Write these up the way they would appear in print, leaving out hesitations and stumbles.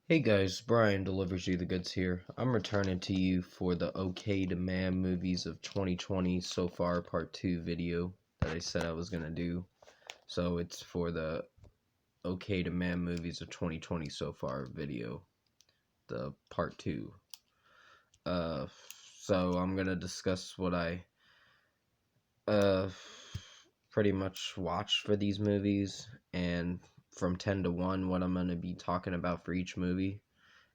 Hey guys, Brian delivers you the goods here. I'm returning to you for the OK Demand Movies of 2020 so far part 2 video that I said I was going to do. So it's for the OK Demand Movies of 2020 so far video, the part 2. Uh so I'm going to discuss what I uh pretty much watched for these movies, and from 10 to 1 what I'm going to be talking about for each movie,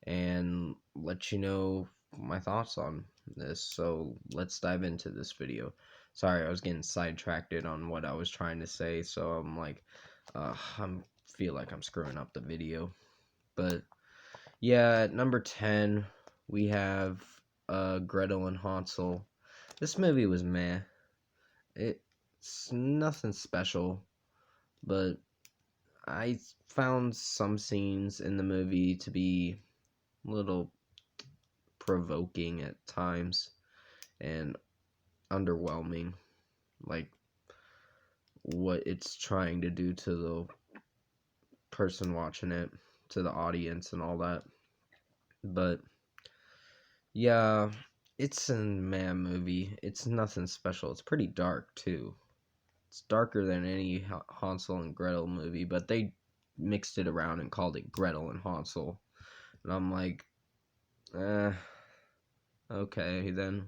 and let you know my thoughts on this. So let's dive into this video. Sorry, I was getting sidetracked on what I was trying to say, so I'm like, I'm feel like I'm screwing up the video. But yeah, at number 10, we have Gretel and Hansel. This movie was meh. It's nothing special, but I found some scenes in the movie to be a little provoking at times and underwhelming, like what it's trying to do to the person watching it, to the audience and all that. But yeah, it's a man movie. It's nothing special. It's pretty dark too. It's darker than any Hansel and Gretel movie, but they mixed it around and called it Gretel and Hansel. And I'm like, eh, okay then.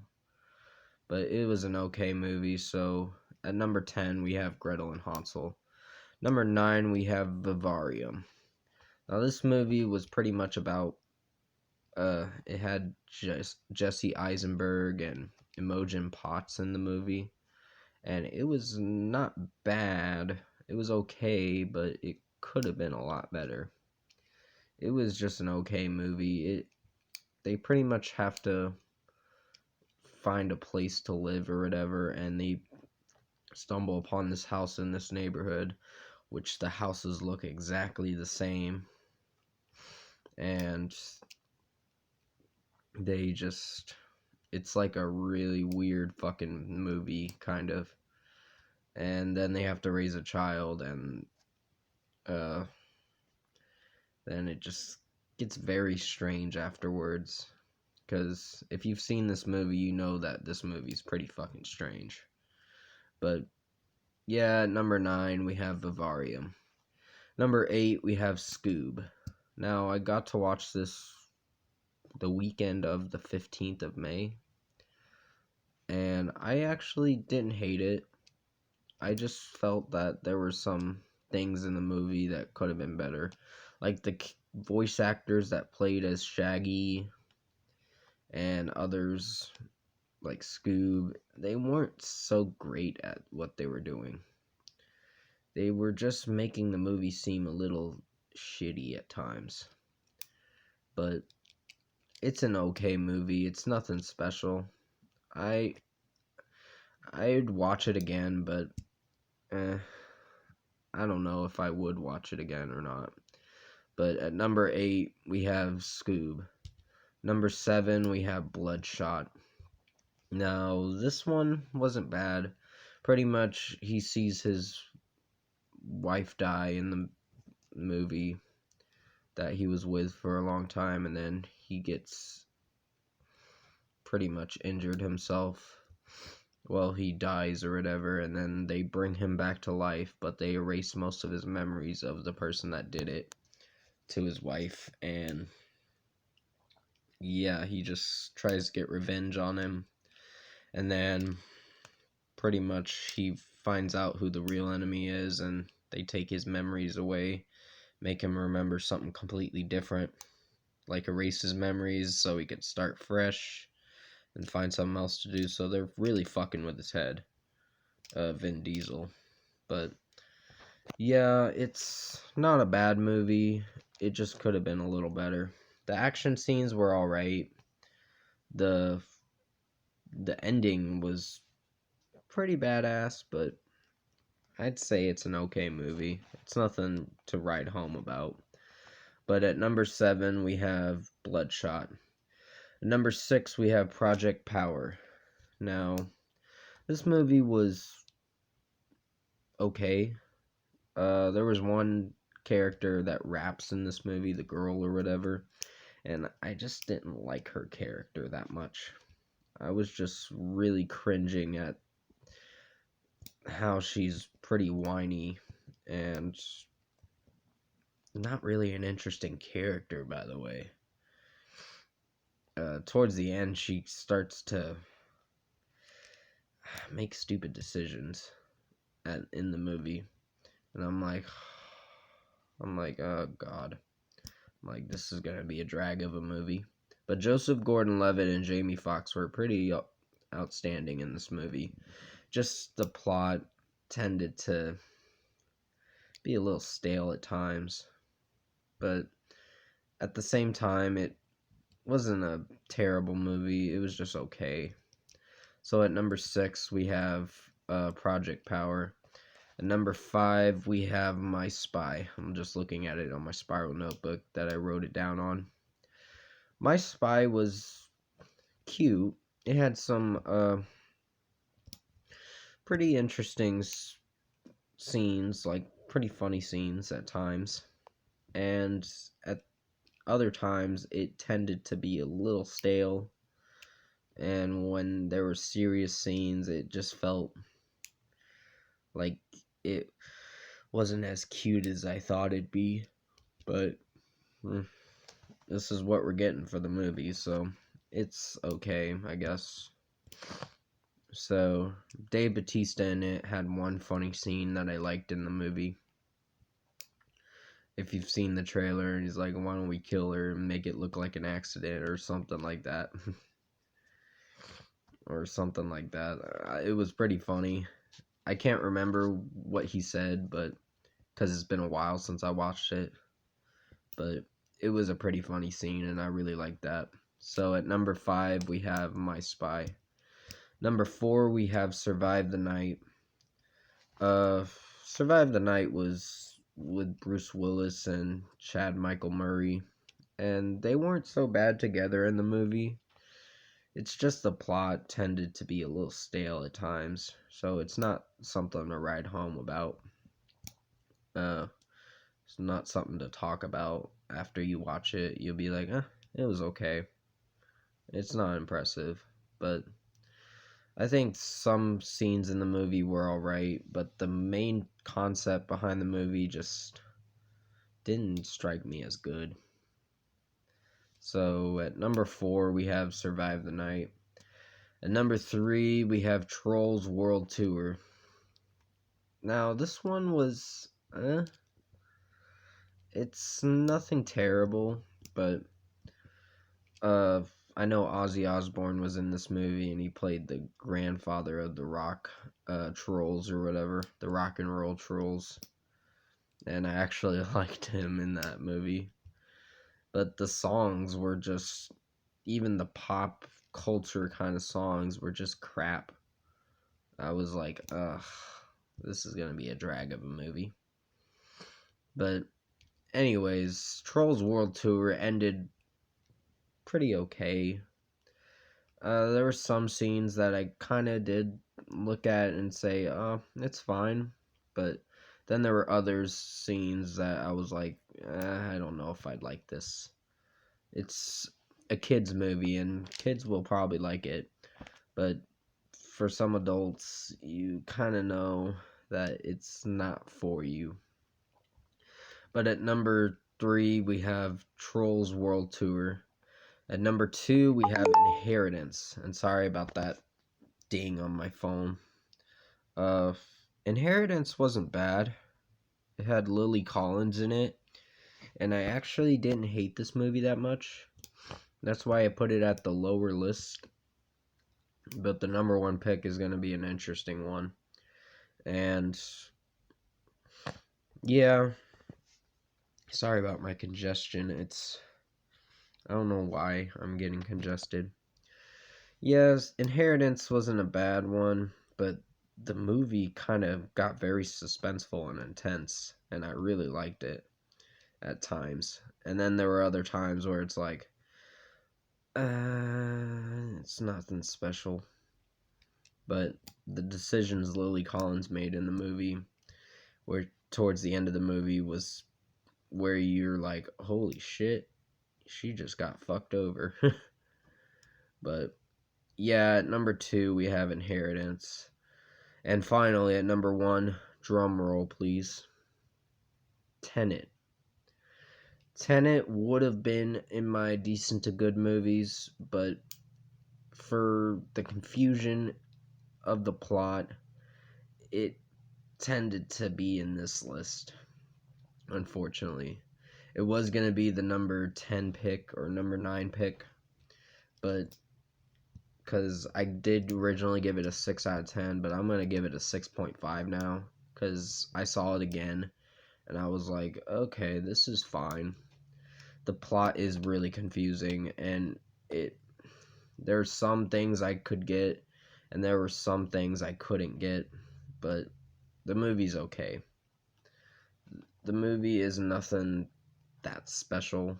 But it was an okay movie. So at number 10, we have Gretel and Hansel. Number 9, we have Vivarium. Now, this movie was pretty much about, it had Jesse Eisenberg and Imogen Potts in the movie. And it was not bad. It was okay, but it could have been a lot better. It was just an okay movie. They pretty much have to find a place to live or whatever, and they stumble upon this house in this neighborhood, which the houses look exactly the same, and it's like a really weird fucking movie, kind of. And then they have to raise a child, and uh then it just gets very strange afterwards, because if you've seen this movie, you know that this movie's pretty fucking strange. But yeah, number 9, we have Vivarium. Number 8, we have Scoob. Now, I got to watch this the weekend of the 15th of May, and I actually didn't hate it. I just felt that there were some things in the movie that could have been better. Like the voice actors that played as Shaggy and others like Scoob, they weren't so great at what they were doing. They were just making the movie seem a little shitty at times. But it's an okay movie. It's nothing special. I I'd watch it again, but eh, I don't know if I would watch it again or not. But at number 8, we have Scoob. Number 7, we have Bloodshot. Now, this one wasn't bad. Pretty much, he sees his wife die in the movie that he was with for a long time, and then he gets pretty much injured himself. Well, he dies or whatever, and then they bring him back to life, but they erase most of his memories of the person that did it to his wife, and yeah, he just tries to get revenge on him, and then pretty much he finds out who the real enemy is, and they take his memories away, make him remember something completely different, like erase his memories so he could start fresh and find something else to do. So they're really fucking with his head, Vin Diesel. But yeah, it's not a bad movie. It just could have been a little better. The action scenes were alright. The ending was pretty badass, but I'd say it's an okay movie. It's nothing to write home about. But at number 7, we have Bloodshot. At number 6, we have Project Power. Now, this movie was okay. There was one character that raps in this movie, the girl or whatever, and I just didn't like her character that much. I was just really cringing at how she's pretty whiny and not really an interesting character, by the way. Towards the end, she starts to make stupid decisions in the movie, and I'm like, oh god, I'm like, this is gonna be a drag of a movie. But Joseph Gordon-Levitt and Jamie Foxx were pretty outstanding in this movie. Just the plot tended to be a little stale at times, but at the same time, it wasn't a terrible movie. It was just okay. So at number 6, we have Project Power. At number 5, we have My Spy. I'm just looking at it on my spiral notebook that I wrote it down on. My Spy was cute. It had some pretty interesting scenes, like pretty funny scenes at times. And at other times, it tended to be a little stale. And when there were serious scenes, it just felt like it wasn't as cute as I thought it'd be. But this is what we're getting for the movie, so it's okay, I guess. So Dave Bautista in it had one funny scene that I liked in the movie. If you've seen the trailer, he's like, why don't we kill her and make it look like an accident or something like that. Or something like that. It was pretty funny. I can't remember what he said, but because it's been a while since I watched it. But it was a pretty funny scene, and I really liked that. So at number 5, we have My Spy. Number 4, we have Survive the Night. Survive the Night was with Bruce Willis and Chad Michael Murray, and they weren't so bad together in the movie. It's just the plot tended to be a little stale at times, so it's not something to write home about. It's not something to talk about after you watch it. You'll be like, it was okay. It's not impressive, but I think some scenes in the movie were alright, but the main concept behind the movie just didn't strike me as good. So at number 4, we have Survive the Night. At number 3, we have Trolls World Tour. Now, this one was, it's nothing terrible, but, I know Ozzy Osbourne was in this movie, and he played the grandfather of the rock, trolls or whatever, the rock and roll trolls, and I actually liked him in that movie. But the songs were just, even the pop culture kind of songs were just crap. I was like, ugh, this is gonna be a drag of a movie. But anyways, Trolls World Tour ended pretty okay. There were some scenes that I kind of did look at and say, oh, it's fine. But then there were other scenes that I was like, I don't know if I'd like this. It's a kid's movie, and kids will probably like it. But for some adults, you kind of know that it's not for you. But at number 3, we have Trolls World Tour. At number 2, we have Inheritance. And sorry about that ding on my phone. Inheritance wasn't bad. It had Lily Collins in it. And I actually didn't hate this movie that much. That's why I put it at the lower list. But the number 1 pick is going to be an interesting one. And yeah, sorry about my congestion. I don't know why I'm getting congested. Yes, Inheritance wasn't a bad one, but the movie kind of got very suspenseful and intense, and I really liked it at times. And then there were other times where it's like, it's nothing special. But the decisions Lily Collins made in the movie, where towards the end of the movie, was where you're like, holy shit, she just got fucked over. But yeah, at number 2 we have Inheritance. And finally at number 1, drum roll please, Tenet. Tenet would have been in my decent to good movies, but for the confusion of the plot, it tended to be in this list, unfortunately. It was going to be the number 10 pick or number 9 pick, but because I did originally give it a 6 out of 10, but I'm going to give it a 6.5 now because I saw it again and I was like, okay, this is fine. The plot is really confusing, and there's some things I could get and there were some things I couldn't get, but the movie's okay. The movie is nothing that special,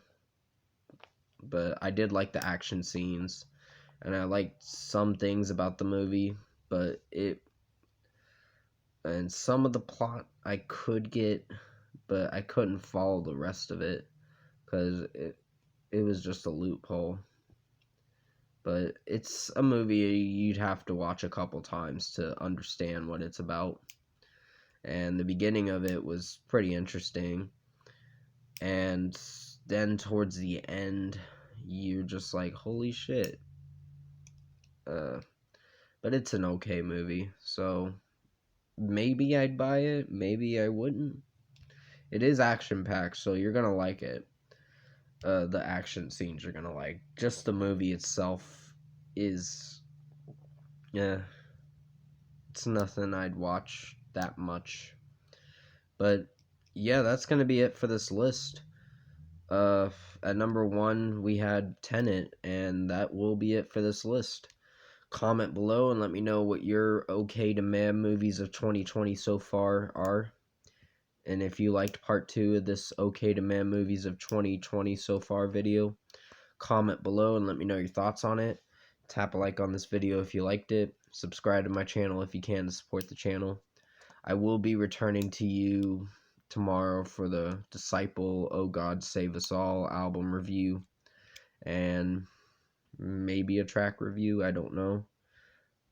but I did like the action scenes and I liked some things about the movie, but and some of the plot I could get, but I couldn't follow the rest of it because it was just a loophole. But it's a movie you'd have to watch a couple times to understand what it's about. And the beginning of it was pretty interesting, and then towards the end you're just like, holy shit. But it's an okay movie, so maybe I'd buy it, maybe I wouldn't. It is action packed, so you're gonna like it. The action scenes you're gonna like. Just the movie itself is, yeah, it's nothing I'd watch that much. But yeah, that's gonna be it for this list. At number 1 we had Tenet, and that will be it for this list. Comment below and let me know what your okay to man movies of 2020 so far are. And if you liked part 2 of this okay to man movies of 2020 so far video, comment below and let me know your thoughts on it. Tap a like on this video if you liked it. Subscribe to my channel if you can to support the channel. I will be returning to you tomorrow for the Disciple, Oh God Save Us All album review. And maybe a track review, I don't know.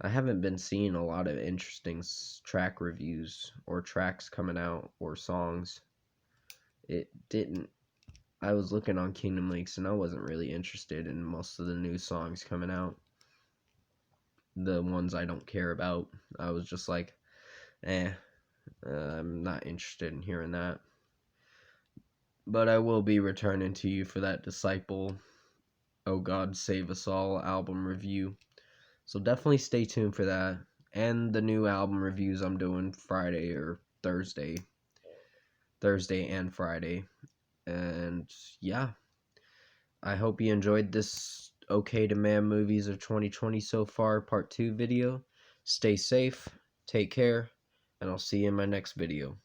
I haven't been seeing a lot of interesting track reviews or tracks coming out or songs. I was looking on Kingdom Leaks and I wasn't really interested in most of the new songs coming out. The ones I don't care about, I was just like, I'm not interested in hearing that. But I will be returning to you for that Disciple, Oh God Save Us All album review. So definitely stay tuned for that. And the new album reviews I'm doing Friday or Thursday. Thursday and Friday. And yeah, I hope you enjoyed this okay to man movies of 2020 so far part 2 video. Stay safe, take care, and I'll see you in my next video.